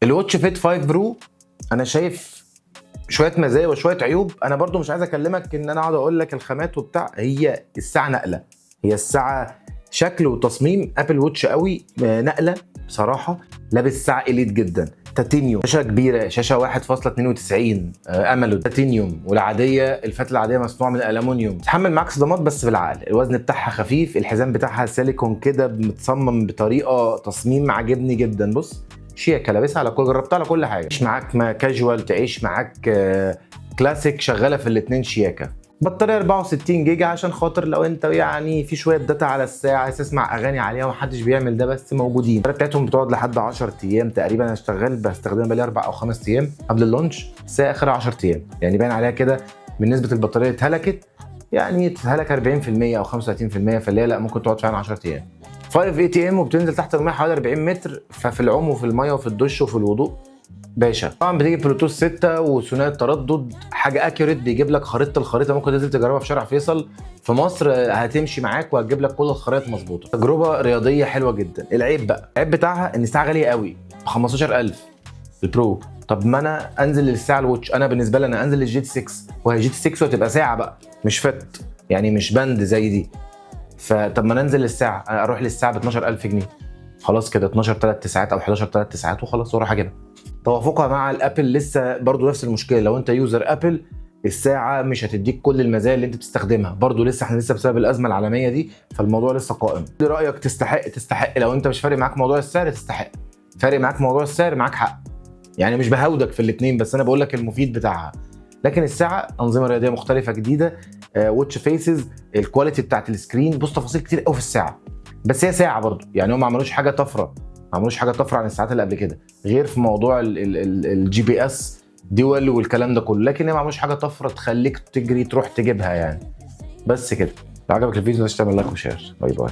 الواتش فيت 5 برو انا شايف شويه مزايا وشويه عيوب. انا برضو مش عايز اكلمك ان انا اقعد اقول لك الخامات وبتاع، هي الساعه نقله، هي الساعه شكل وتصميم ابل واتش قوي، نقله بصراحه. لابس ساعه اليت جدا، تيتانيوم، شاشه كبيره، شاشه 1.92 اموليد تيتانيوم، والعاديه الفات العاديه مصنوعه من الالومنيوم. تحمل معاك صدمات بس بالعقل، الوزن بتاعها خفيف، الحزام بتاعها سيليكون كده متصمم بطريقه تصميم عاجبني جدا. بص شياكه، لابسها على كل، جربتها على كل حاجه، تعيش معاك ما كاجوال، تعيش معاك كلاسيك، شغاله في الاثنين شياكه. بطاريه 64 جيجا عشان خاطر لو انت يعني في شويه داتا على الساعه عايز تسمع اغاني عليها، ومحدش بيعمل ده بس موجودين. البطاريه بتاعتهم بتقعد لحد 10 ايام تقريبا. انا بستخدمها بقالي 4 أو 5 ايام قبل اللونش، بس هي اخرها 10 ايام، يعني باين عليها كده من نسبه البطاريه اتهلكت، يعني اتهلك 40% او 35%، فاللي هي لا ممكن تقعد فعلا 10 ايام. 5 اي تي ام وبتنزل تحت الميه حوالي 40 متر، ففي العوم وفي الميه وفي الدش وفي الوضوء باشا. طبعا بتيجي بلوتوث 6 وثنائي التردد، حاجه اكيوريت، بيجيب لك الخريطه ممكن تنزل تجربها في شارع فيصل في مصر، هتمشي معاك وهتجيب لك كل الخرائط مظبوطه. تجربه رياضيه حلوه جدا. العيب بقى، العيب بتاعها ان الساعه غاليه قوي ب 15000 البرو. طب ما انا انزل للساعه الواتش، انا بالنسبه لي انا انزل للجي تي 6، وهي جي تي 6 وهتبقى ساعه بقى مش فت، يعني مش بند زي دي. فطب ما ننزل للساعه، اروح للساعه ب 12000 جنيه، خلاص كده 12 3 ساعات او 11 3 ساعات وخلاص واروح اجيبها. توافقها مع الابل لسه برضو نفس المشكله، لو انت يوزر ابل الساعه مش هتديك كل المزايا اللي انت بتستخدمها، برضو لسه احنا لسه بسبب الازمه العالميه دي، فالموضوع لسه قائم. ايه رايك؟ تستحق لو انت مش فارق معاك موضوع السعر، تستحق. فارق معاك موضوع السعر، معاك حق، يعني مش بهودك في الاثنين، بس انا بقول لك المفيد بتاعها. لكن الساعه انظمه رياضيه مختلفه جديده، واتش فيسز، الكواليتي بتاعت السكرين، بص تفاصيل كتير قوي في الساعه. بس هي ساعه برضو، يعني هم ما عملوش حاجه طفره، ما عملوش حاجه طفره عن الساعات اللي قبل كده، غير في موضوع الجي بي اس دول والكلام ده كله، لكن هي ما عملوش حاجه طفره تخليك تجري تروح تجيبها يعني. بس كده. لو عجبك الفيديو ما تنساش تعمل لايك وشير. باي باي.